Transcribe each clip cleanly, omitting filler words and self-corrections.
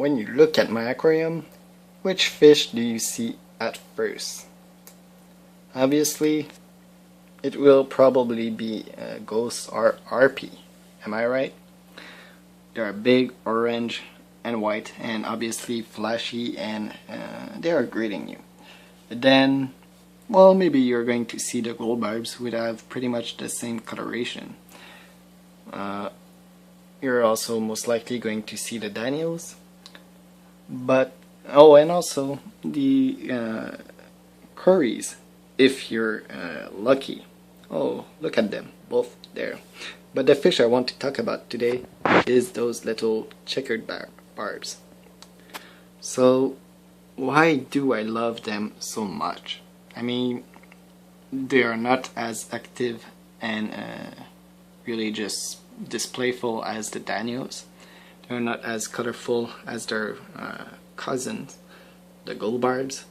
when you look at my aquarium, which fish do you see at first? Obviously, it will probably be ghosts or RP. Am I right? They are big, orange, and white, and obviously flashy, and they are greeting you. But then, well, maybe you're going to see the gold barbs, which have pretty much the same coloration. You're also most likely going to see the Daniels, but oh, and also the curries, if you're lucky. Oh, look at them, both there. But the fish I want to talk about today is those little checkered barbs. So, why do I love them so much? I mean, they are not as active and really just displayful as the Danios. They're not as colorful as their cousins, the gold barbs.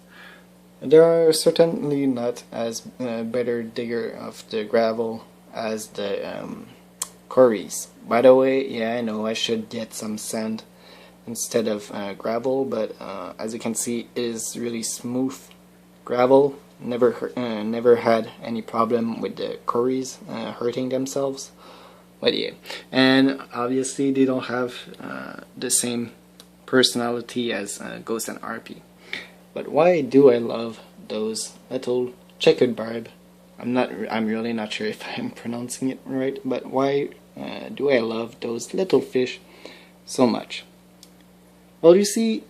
They are certainly not as better digger of the gravel as the curries. By the way, yeah, I know I should get some sand instead of gravel, but as you can see, it is really smooth gravel. Never had any problem with the curries hurting themselves. But yeah, and obviously they don't have the same personality as Ghost and RP. But why do I love those little checkered barb? I'm really not sure if I'm pronouncing it right, but why do I love those little fish so much? Well, you see,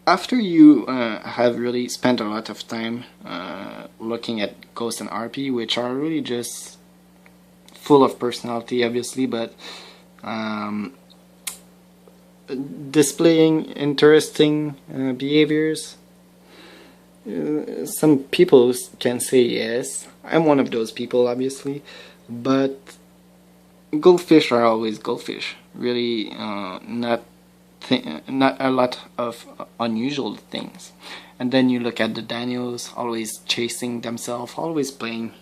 after you have really spent a lot of time looking at Ghost and RP, which are really just full of personality, obviously, but displaying interesting behaviors. Some people can say yes. I'm one of those people, obviously, but goldfish are always goldfish. Really, not a lot of unusual things. And then you look at the Daniels, always chasing themselves, always playing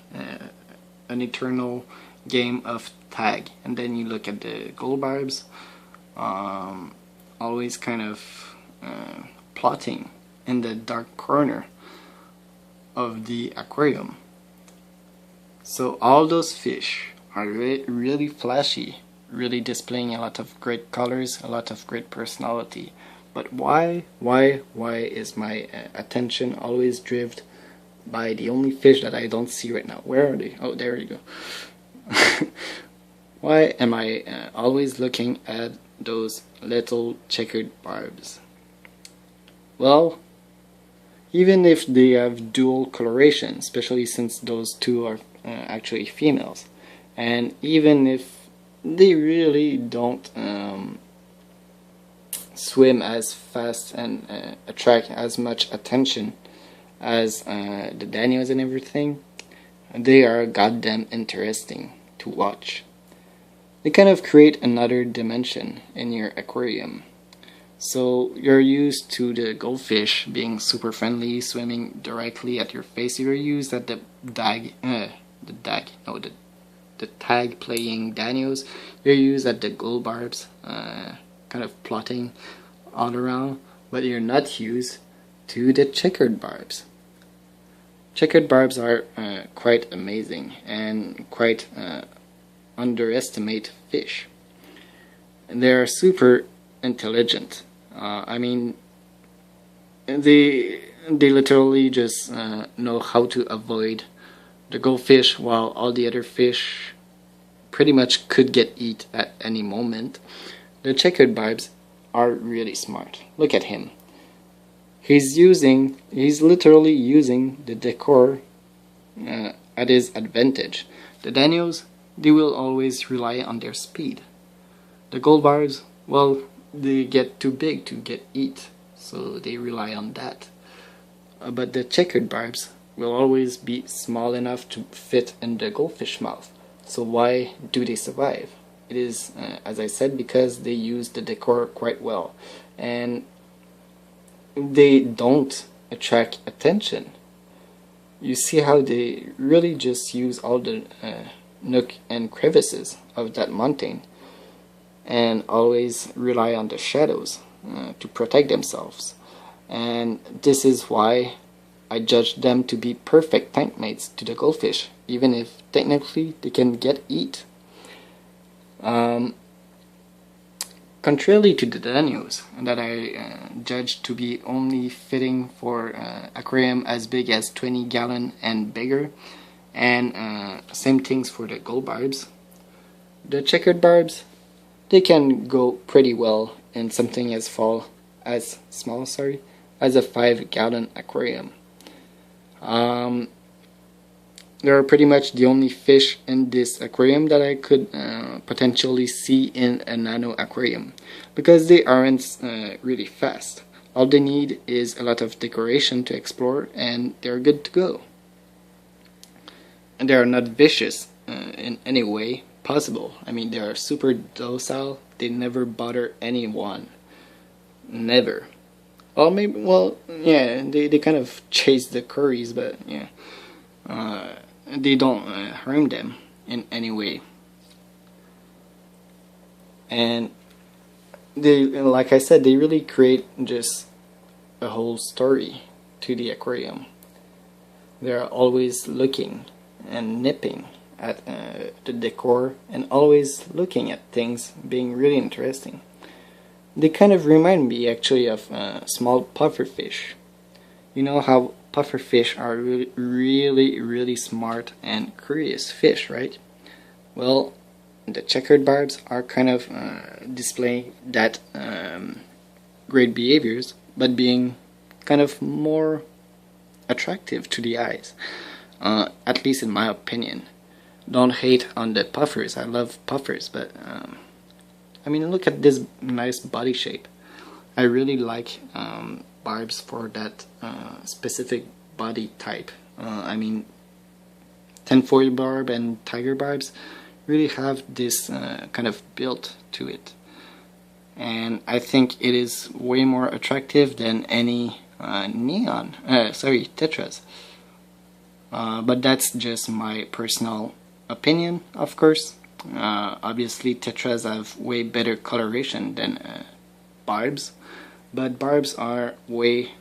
an eternal game of tag. And then you look at the gold barbs, always kind of plotting in the dark corner of the aquarium. So all those fish are really flashy, really displaying a lot of great colors, a lot of great personality. But why is my attention always driven by the only fish that I don't see right now? Where are they? Oh, there you go. Why am I always looking at those little checkered barbs? Well, even if they have dual coloration, especially since those two are actually females, and even if they really don't swim as fast and attract as much attention as the Daniels and everything, they are goddamn interesting to watch. They kind of create another dimension in your aquarium. So you're used to the goldfish being super friendly, swimming directly at your face. You're used at the tag playing Daniels. You're used at the gold barbs, kind of plotting all around. But you're not used to the checkered barbs. Checkered barbs are quite amazing and quite underestimate fish. And they are super intelligent. I mean, they literally just know how to avoid the goldfish, while all the other fish pretty much could get eat at any moment. The checkered barbs are really smart. Look at him. He's literally using the decor at his advantage. The Daniels, they will always rely on their speed. The gold barbs, well, they get too big to get eat, so they rely on that. But the checkered barbs will always be small enough to fit in the goldfish mouth. So why do they survive? It is, as I said, because they use the decor quite well, and they don't attract attention. You see how they really just use all the nook and crevices of that mountain and always rely on the shadows. to protect themselves, and this is why I judge them to be perfect tank mates to the goldfish, even if technically they can get eat. Contrarily to the Danios that I judge to be only fitting for aquarium as big as 20-gallon and bigger, and same things for the gold barbs. The checkered barbs, they can go pretty well in something as small as a 5-gallon aquarium. They are pretty much the only fish in this aquarium that I could potentially see in a nano aquarium, because they aren't really fast. All they need is a lot of decoration to explore, and they're good to go. And they are not vicious in any way possible. I mean, they are super docile. They never bother anyone. Never. Well, maybe, well, yeah, they kind of chase the curries, but yeah. They don't harm them in any way. And they, like I said, they really create just a whole story to the aquarium. They're always looking and nipping at the decor, and always looking at things, being really interesting. They kind of remind me actually of small pufferfish. You know how pufferfish are really smart and curious fish, right? Well, the checkered barbs are kind of displaying that great behaviors, but being kind of more attractive to the eyes, at least in my opinion. Don't hate on the puffers. I love puffers, but I mean, look at this nice body shape. I really like barbs for that specific body type. I mean, tinfoil barb and tiger barbs really have this kind of build to it, and I think it is way more attractive than any tetras. But that's just my personal opinion, of course. Obviously tetras have way better coloration than barbs, but barbs are way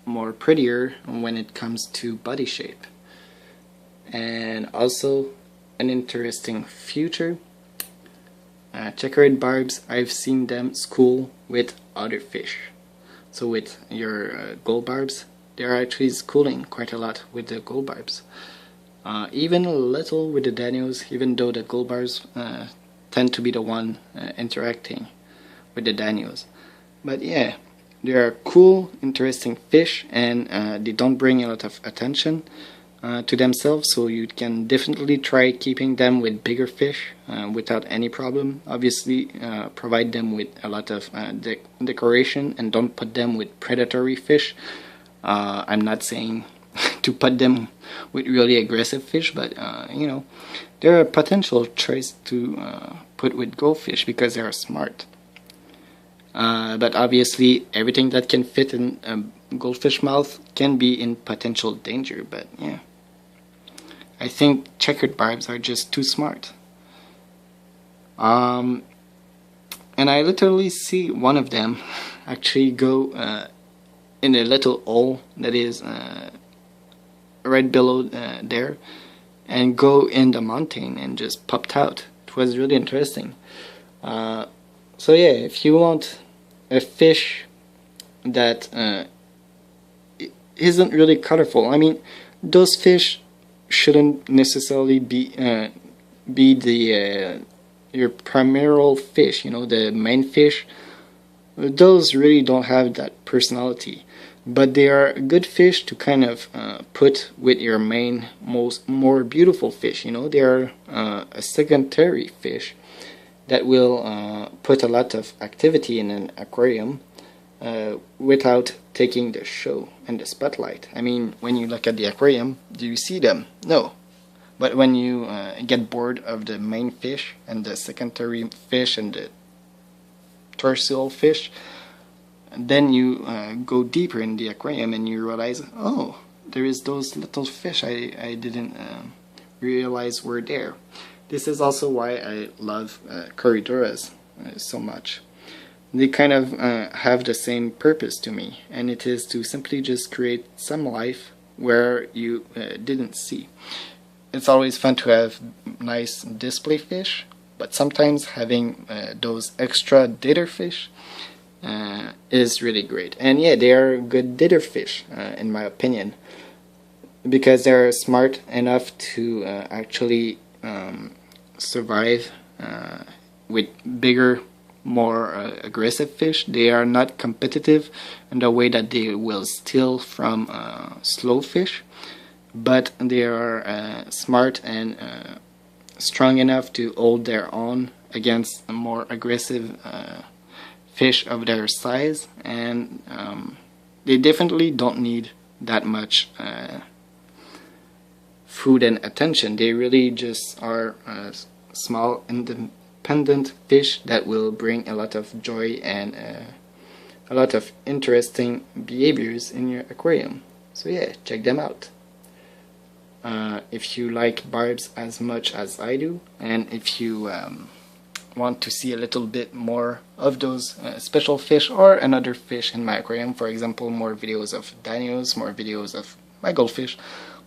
more prettier when it comes to body shape. And also an interesting feature, checkered barbs, I've seen them school with other fish. So with your gold barbs, they're actually schooling quite a lot with the gold barbs. Even a little with the Danios, even though the gold barbs tend to be the one interacting with the Danios. But yeah, they are cool, interesting fish, and they don't bring a lot of attention to themselves, so you can definitely try keeping them with bigger fish without any problem. Obviously, provide them with a lot of decoration, and don't put them with predatory fish. I'm not saying to put them with really aggressive fish, but you know, they're a potential choice to put with goldfish because they are smart. But obviously, everything that can fit in a goldfish mouth can be in potential danger. But yeah, I think checkered barbs are just too smart. And I literally see one of them actually go in a little hole that is right below there, and go in the mountain and just popped out. It was really interesting. So yeah, if you want a fish that isn't really colorful, I mean, those fish shouldn't necessarily be the your primary fish, you know, the main fish. Those really don't have that personality, but they are good fish to kind of put with your main, more beautiful fish. You know, they are a secondary fish that will put a lot of activity in an aquarium without taking the show and the spotlight. I mean, when you look at the aquarium, do you see them? No. But when you get bored of the main fish and the secondary fish and the terrestrial fish, then you go deeper in the aquarium and you realize, oh, there is those little fish I didn't realize were there. This is also why I love corridoras so much. they kind of have the same purpose to me, and it is to simply just create some life where you didn't see. It's always fun to have nice display fish, but sometimes having those extra dater fish is really great. And yeah, they are good dater fish in my opinion, because they're smart enough to actually survive with bigger, more aggressive fish. They are not competitive in the way that they will steal from slow fish, but they are smart and strong enough to hold their own against a more aggressive fish of their size, and they definitely don't need that much food and attention. They really just are small independent fish that will bring a lot of joy and a lot of interesting behaviors in your aquarium. So yeah, check them out. If you like barbs as much as I do, and if you want to see a little bit more of those special fish or another fish in my aquarium, for example, more videos of danios, more videos of my goldfish,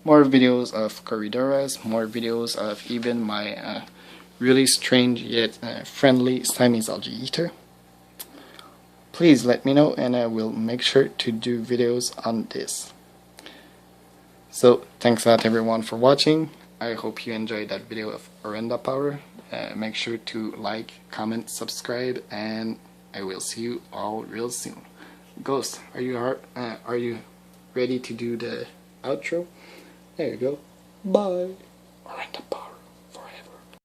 more videos of corridoras, more videos of even my really strange yet friendly Siamese algae eater, please let me know and I will make sure to do videos on this. So thanks a lot everyone for watching. I hope you enjoyed that video of Oranda Power. Make sure to like, comment, subscribe, and I will see you all real soon. Ghost, are you ready to do the outro? There you go. Bye. Oranda Power.